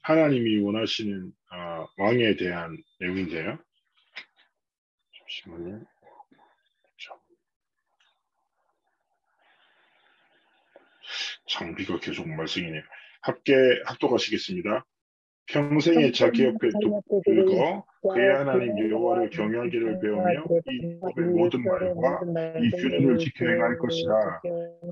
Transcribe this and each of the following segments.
하나님이 원하시는 왕에 대한 내용인데요. 잠시만요. 장비가 계속 말썽이네요. 합독하시겠습니다. 평생에 자기 옆에 늙어 그의 하나님 여호와를 경외하기를 배우며 이 법의 모든 말과 이 규례를 지켜 행할 것이라.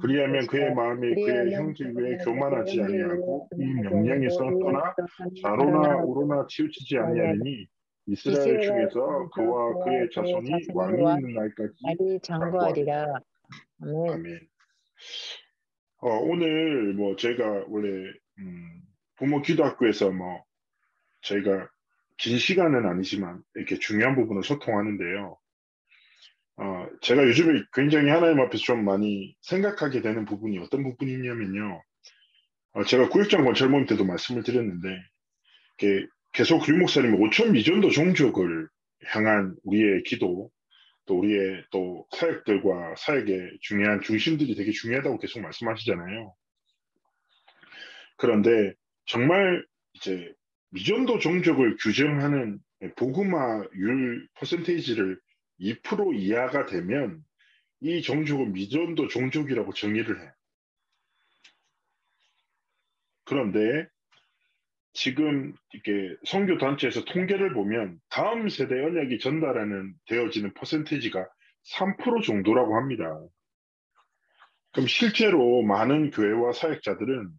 그리하면 그의 마음이 그의 형제 위에 교만하지 아니하고 이 명령에서 떠나 좌로나 우로나 치우치지 아니하리니 이스라엘 중에서 그와 그의 자손이 왕이 있는 날까지 장구하리라. 아멘. 오늘 제가 원래 부모 기도학교에서 저희가 긴 시간은 아니지만 이렇게 중요한 부분을 소통하는데요. 제가 요즘에 굉장히 하나님 앞에서 좀 많이 생각하게 되는 부분이 어떤 부분이냐면요. 제가 구역장 건설 모임 때도 말씀을 드렸는데 계속 류 목사님이 5천 미전도 종족을 향한 우리의 기도, 또 우리의 또 사역들과 사역의 중요한 중심들이 되게 중요하다고 계속 말씀하시잖아요. 그런데 정말 이제 미전도 종족을 규정하는 복음화율 퍼센테이지를 2% 이하가 되면 이 종족은 미전도 종족이라고 정의를 해요. 그런데 지금 이렇게 선교 단체에서 통계를 보면 다음 세대 언약이 전달하는 되어지는 퍼센테이지가 3% 정도라고 합니다. 그럼 실제로 많은 교회와 사역자들은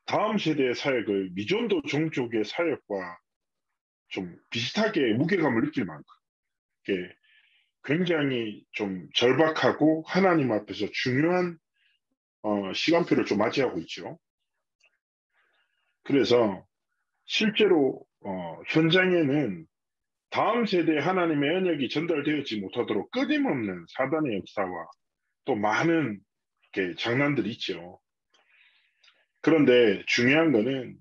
다음 세대의 사역을 미전도 종족의 사역과 좀 비슷하게 무게감을 느낄 만큼 굉장히 좀 절박하고 하나님 앞에서 중요한 시간표를 좀 맞이하고 있죠. 그래서 실제로 현장에는 다음 세대에 하나님의 언약이 전달되었지 못하도록 끊임없는 사단의 역사와 또 많은 장난들이 있죠. 그런데 중요한 거는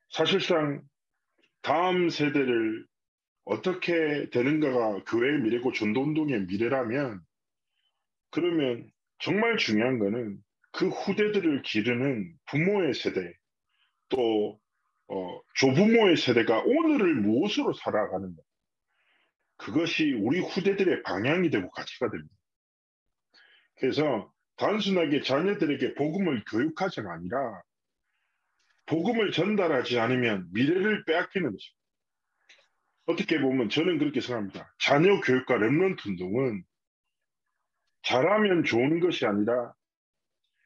사실상 다음 세대를 어떻게 되는가가 교회의 미래고 전도운동의 미래라면, 그러면 정말 중요한 거는 그 후대들을 기르는 부모의 세대, 또 조부모의 세대가 오늘을 무엇으로 살아가는가, 그것이 우리 후대들의 방향이 되고 가치가 됩니다. 그래서 단순하게 자녀들에게 복음을 교육하자가 아니라 복음을 전달하지 않으면 미래를 빼앗기는 것입니다. 어떻게 보면 저는 그렇게 생각합니다. 자녀 교육과 렘넌트 운동은 잘하면 좋은 것이 아니라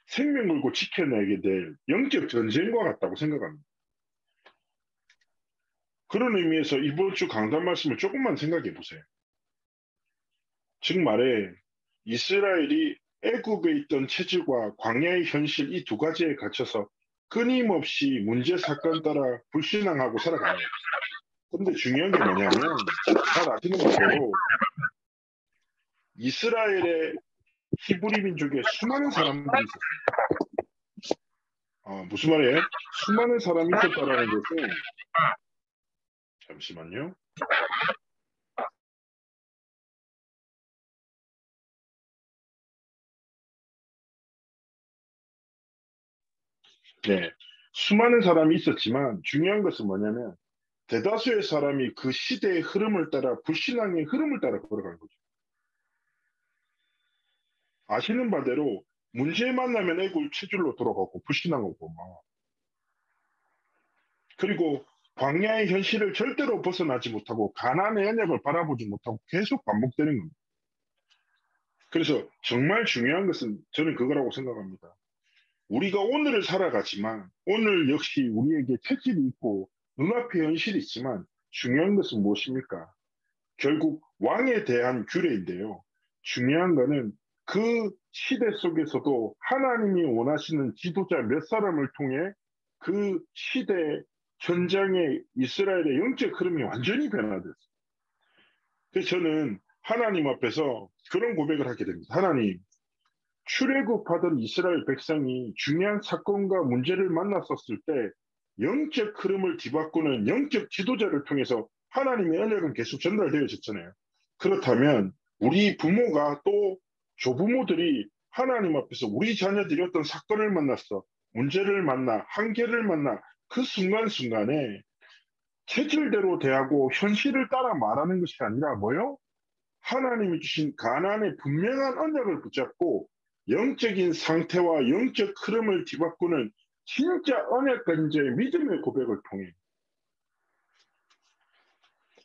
생명 걸고 지켜내게 될 영적 전쟁과 같다고 생각합니다. 그런 의미에서 이번 주 강단 말씀을 조금만 생각해 보세요. 즉 말해 이스라엘이 애굽에 있던 체질과 광야의 현실 이 두 가지에 갇혀서 끊임없이 문제 사건 따라 불신앙하고 살아가요. 그런데 중요한 게 뭐냐면 잘 아시는 것대로 이스라엘의 히브리 민족에 수많은 사람들이 있었어요. 무슨 말이에요? 수많은 사람이 있었다라는 것은, 잠시만요. 네, 수많은 사람이 있었지만 중요한 것은 뭐냐면 대다수의 사람이 그 시대의 흐름을 따라 불신앙의 흐름을 따라 걸어가는 거죠. 아시는 바대로 문제 만나면 애국 체질로 돌아가고 불신앙하고 막. 그리고 광야의 현실을 절대로 벗어나지 못하고 가나안의 언약을 바라보지 못하고 계속 반복되는 겁니다. 그래서 정말 중요한 것은 저는 그거라고 생각합니다. 우리가 오늘을 살아가지만 오늘 역시 우리에게 체질이 있고 눈앞에 현실이 있지만 중요한 것은 무엇입니까? 결국 왕에 대한 규례인데요. 중요한 거는 그 시대 속에서도 하나님이 원하시는 지도자 몇 사람을 통해 그 시대 현장의 이스라엘의 영적 흐름이 완전히 변화됐어요. 그래서 저는 하나님 앞에서 그런 고백을 하게 됩니다. 하나님, 출애굽하던 이스라엘 백성이 중요한 사건과 문제를 만났었을 때 영적 흐름을 뒤바꾸는 영적 지도자를 통해서 하나님의 언약은 계속 전달되어졌잖아요. 그렇다면 우리 부모가 또 조부모들이 하나님 앞에서 우리 자녀들이 어떤 사건을 만났어, 문제를 만나, 한계를 만나 그 순간순간에 체질대로 대하고 현실을 따라 말하는 것이 아니라 뭐요? 하나님이 주신 가난의 분명한 언약을 붙잡고 영적인 상태와 영적 흐름을 뒤바꾸는 진짜 언약 간제의 믿음의 고백을 통해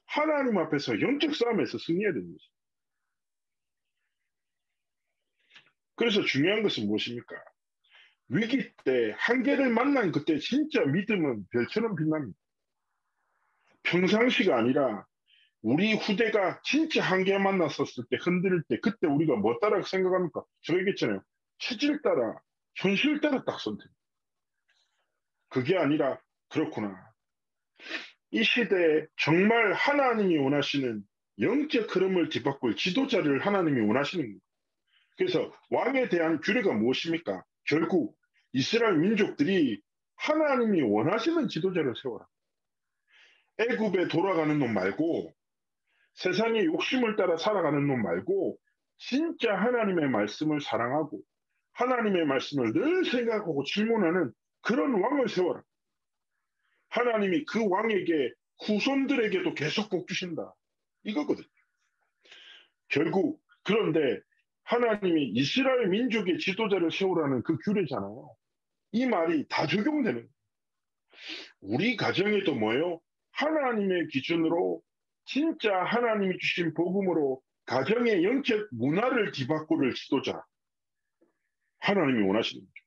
하나님 앞에서 영적 싸움에서 승리해야 되는 거죠. 그래서 중요한 것은 무엇입니까? 위기 때 한계를 만난 그때 진짜 믿음은 별처럼 빛납니다. 평상시가 아니라 우리 후대가 진짜 한계 만났었을 때 흔들릴 때 그때 우리가 뭐 따라 생각합니까? 제가 얘기했잖아요. 체질 따라 현실 따라 딱 선택. 그게 아니라 그렇구나. 이 시대에 정말 하나님이 원하시는 영적 흐름을 뒤바꿀 지도자를 하나님이 원하시는 거예요. 그래서 왕에 대한 규례가 무엇입니까? 결국 이스라엘 민족들이 하나님이 원하시는 지도자를 세워라. 애굽에 돌아가는 놈 말고 세상의 욕심을 따라 살아가는 놈 말고 진짜 하나님의 말씀을 사랑하고 하나님의 말씀을 늘 생각하고 질문하는 그런 왕을 세워라. 하나님이 그 왕에게 후손들에게도 계속 복 주신다. 이거거든요. 결국 그런데 하나님이 이스라엘 민족의 지도자를 세우라는 그 규례잖아요. 이 말이 다 적용되는 거예요. 우리 가정에도 뭐예요? 하나님의 기준으로 진짜 하나님이 주신 복음으로 가정의 영적 문화를 뒤바꾸는 지도자. 하나님이 원하시는 거죠.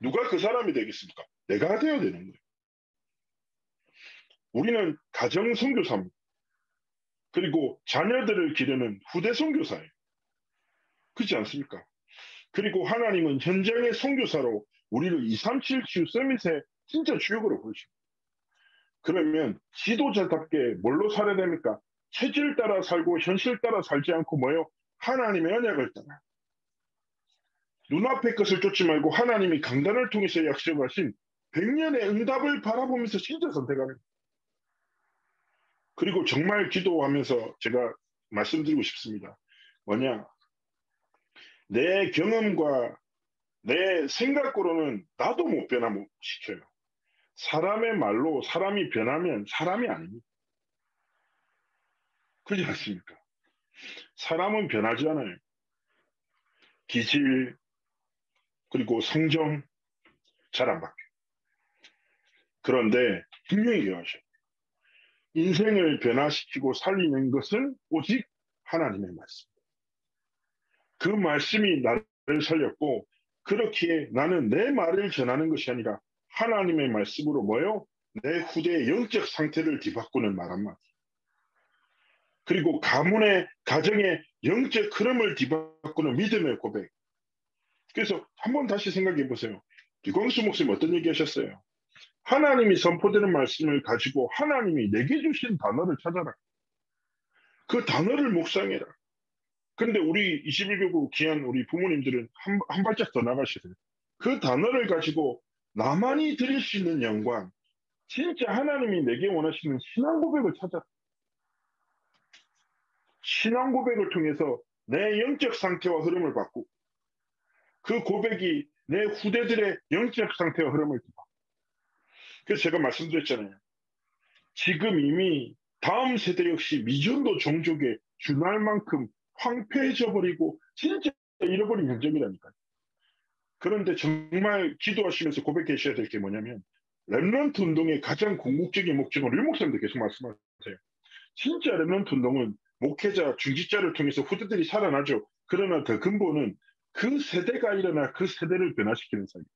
누가 그 사람이 되겠습니까? 내가 되어야 되는 거예요. 우리는 가정 선교사입니다. 그리고 자녀들을 기르는 후대 선교사예요. 그렇지 않습니까? 그리고 하나님은 현장의 선교사로 우리를 237 치유 서밋의 진짜 주역으로 보십니다. 그러면 지도자답게 뭘로 살아야 됩니까? 체질 따라 살고 현실 따라 살지 않고 뭐예요? 하나님의 언약을 따라. 눈앞의 것을 쫓지 말고 하나님이 강단을 통해서 약속하신 100년의 응답을 바라보면서 진짜 선택하는. 그리고 정말 기도하면서 제가 말씀드리고 싶습니다. 뭐냐? 내 경험과 내 생각으로는 나도 못 변화 못 시켜요. 사람의 말로 사람이 변하면 사람이 아닙니다. 그렇지 않습니까? 사람은 변하지 않아요. 기질, 그리고 성정 잘 안 바뀌어요. 그런데 분명히 기억하셔요. 인생을 변화시키고 살리는 것은 오직 하나님의 말씀. 그 말씀이 나를 살렸고 그렇기에 나는 내 말을 전하는 것이 아니라 하나님의 말씀으로 뭐요? 내 후대의 영적 상태를 뒤바꾸는 말 한마디. 그리고 가문의 가정의 영적 흐름을 뒤바꾸는 믿음의 고백. 그래서 한번 다시 생각해 보세요. 이광수 목사님 어떤 얘기 하셨어요? 하나님이 선포되는 말씀을 가지고 하나님이 내게 주신 단어를 찾아라. 그 단어를 묵상해라. 근데 우리 21교구 귀한 우리 부모님들은 한 발짝 더 나가시세요. 그 단어를 가지고 나만이 드릴 수 있는 영광, 진짜 하나님이 내게 원하시는 신앙 고백을 찾아. 신앙 고백을 통해서 내 영적 상태와 흐름을 바꾸고 그 고백이 내 후대들의 영적 상태와 흐름을 바꾸고. 그래서 제가 말씀드렸잖아요. 지금 이미 다음 세대 역시 미전도 종족에 준할 만큼 황폐해져 버리고 진짜 잃어버린 현장이라니까요. 그런데 정말 기도하시면서 고백하셔야 될 게 뭐냐면 렘넌트 운동의 가장 궁극적인 목적은 류 목사님도 계속 말씀하세요. 진짜 렘넌트 운동은 목회자, 중직자를 통해서 후대들이 살아나죠. 그러나 더 근본은 그 세대가 일어나 그 세대를 변화시키는 사입니다.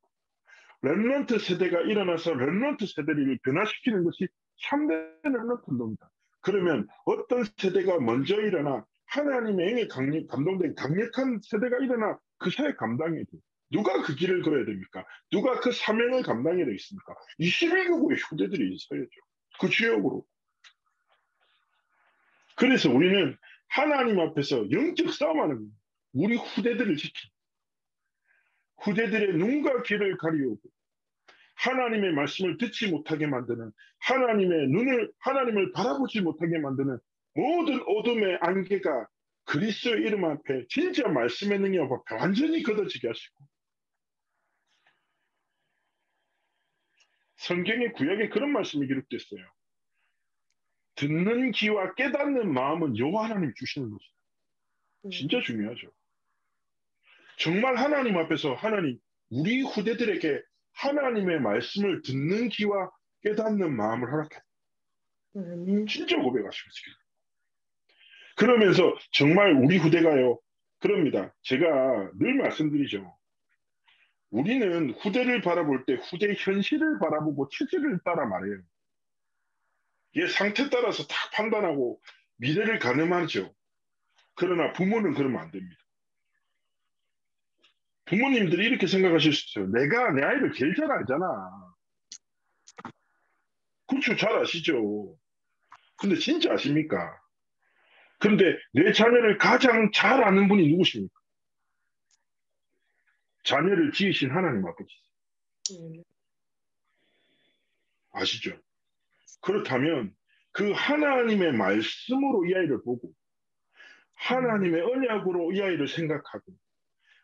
렘넌트 세대가 일어나서 렘넌트 세대를 변화시키는 것이 참된 렘넌트 운동이다. 그러면 어떤 세대가 먼저 일어나 하나님의 영에 감동된 강력한 세대가 일어나 그 사회 감당해야 돼요. 누가 그 길을 걸어야 됩니까? 누가 그 사명을 감당해야 되겠습니까? 21교구의 후대들이 서야죠. 그 주역으로. 그래서 우리는 하나님 앞에서 영적 싸움하는 거예요. 우리 후대들을 지키고 후대들의 눈과 귀를 가리우고 하나님의 말씀을 듣지 못하게 만드는 하나님을 바라보지 못하게 만드는 모든 어둠의 안개가 그리스도의 이름 앞에 진짜 말씀의 능력 앞에 완전히 걷어지게 하시고 성경의 구약에 그런 말씀이 기록됐어요. 듣는 귀와 깨닫는 마음은 여호와 하나님 주시는 것이다. 진짜 중요하죠. 정말 하나님 앞에서 하나님, 우리 후대들에게 하나님의 말씀을 듣는 귀와 깨닫는 마음을 허락해. 진짜 고백하시겠습니다. 그러면서 정말 우리 후대가요. 그럽니다. 제가 늘 말씀드리죠. 우리는 후대를 바라볼 때 후대의 현실을 바라보고 체질을 따라 말해요. 얘 상태 따라서 다 판단하고 미래를 가늠하죠. 그러나 부모는 그러면 안 됩니다. 부모님들이 이렇게 생각하실 수 있어요. 내가 내 아이를 제일 잘 알잖아. 그렇죠. 잘 아시죠. 근데 진짜 아십니까? 그런데 내 자녀를 가장 잘 아는 분이 누구십니까? 자녀를 지으신 하나님 아버지. 아시죠? 그렇다면 그 하나님의 말씀으로 이 아이를 보고 하나님의 언약으로 이 아이를 생각하고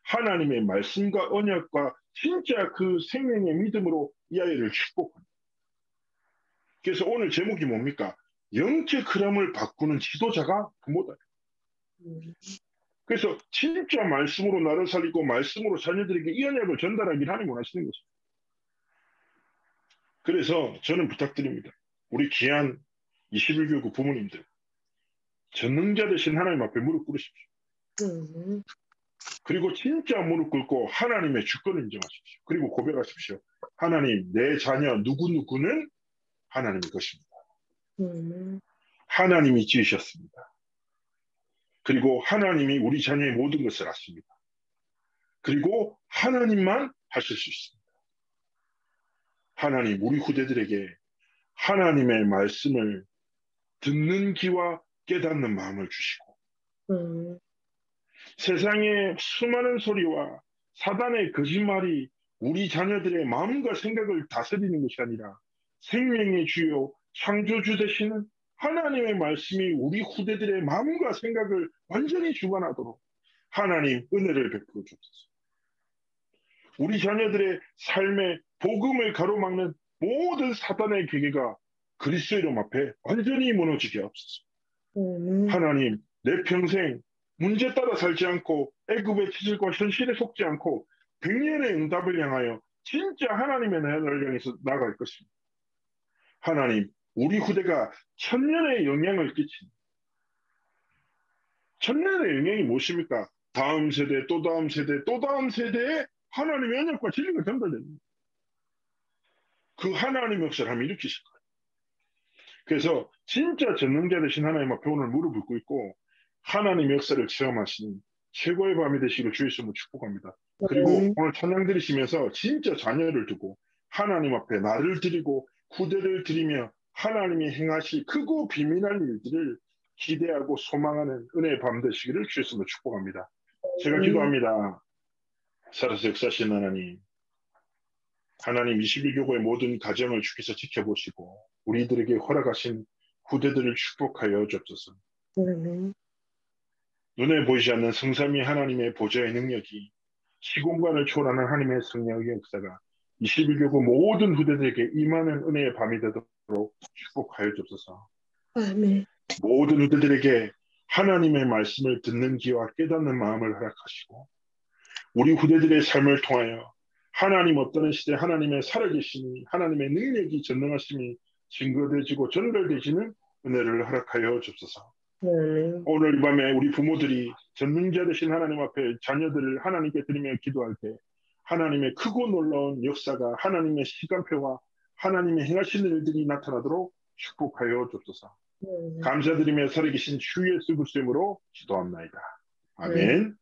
하나님의 말씀과 언약과 진짜 그 생명의 믿음으로 이 아이를 축복합니다. 그래서 오늘 제목이 뭡니까? 영적 흐름을 바꾸는 지도자가 부모다. 그래서 진짜 말씀으로 나를 살리고 말씀으로 자녀들에게 이 언약을 전달하기를 하나님 원하시는 것입니다. 그래서 저는 부탁드립니다. 우리 귀한 21교구 부모님들, 전능자 되신 하나님 앞에 무릎 꿇으십시오. 그리고 진짜 무릎 꿇고 하나님의 주권을 인정하십시오. 그리고 고백하십시오. 하나님, 내 자녀 누구누구는 하나님의 것입니다. 하나님이 지으셨습니다. 그리고 하나님이 우리 자녀의 모든 것을 아십니다. 그리고 하나님만 하실 수 있습니다. 하나님, 우리 후대들에게 하나님의 말씀을 듣는 귀와 깨닫는 마음을 주시고 세상의 수많은 소리와 사단의 거짓말이 우리 자녀들의 마음과 생각을 다스리는 것이 아니라 생명의 주요 창조주 되시는 하나님의 말씀이 우리 후대들의 마음과 생각을 완전히 주관하도록 하나님 은혜를 베풀어 주옵소서. 우리 자녀들의 삶의 복음을 가로막는 모든 사단의 계계가 그리스도의 이름 앞에 완전히 무너지게 하옵소서. 하나님, 내 평생 문제 따라 살지 않고 애굽의 체질과 현실에 속지 않고 100년의 응답을 향하여 진짜 하나님의 나라를 향해서 나아갈 것입니다. 하나님, 우리 후대가 1000년의 영향을 끼친 1000년의 영향이 무엇입니까? 다음 세대, 또 다음 세대, 또 다음 세대에 하나님의 언약과 진리가 전달됩니다. 그 하나님의 역사를 하면 일으키실 거예요. 그래서 진짜 전능자 되신 하나님 앞에 오늘 무릎을 꿇고 하나님의 역사를 체험하시는 최고의 밤이 되시기를 주의 이름으로 축복합니다. 그리고 오늘 찬양 드리시면서 진짜 자녀를 두고 하나님 앞에 나를 드리고 후대를 드리며 하나님이 행하실 크고 비밀한 일들을 기대하고 소망하는 은혜의 밤 되시기를 주의 이름으로 축복합니다. 제가 기도합니다. 살아서 역사하신 하나님, 하나님 21교구의 모든 가정을 주께서 지켜보시고 우리들에게 허락하신 후대들을 축복하여 주옵소서. 눈에 보이지 않는 성삼위 하나님의 보좌의 능력이 시공간을 초월하는 하나님의 성령의 역사가 21교구 모든 후대들에게 임하는 은혜의 밤이 되도록 축복하여 주옵소서. 아멘. 모든 후대들에게 하나님의 말씀을 듣는 귀와 깨닫는 마음을 허락하시고 우리 후대들의 삶을 통하여 하나님 어떤 시대 하나님의 살아계심이 하나님의 능력이 전능하심이 증거되지고 전달되시는 은혜를 허락하여 주옵소서. 오늘 이 밤에 우리 부모들이 전능자 되신 하나님 앞에 자녀들을 하나님께 드리며 기도할 때 하나님의 크고 놀라운 역사가 하나님의 시간표와 하나님의 행하시는 일들이 나타나도록 축복하여 주옵소서. 감사드리며 살아계신 주 예수 그리스도의 이름으로 기도합나이다. 아멘.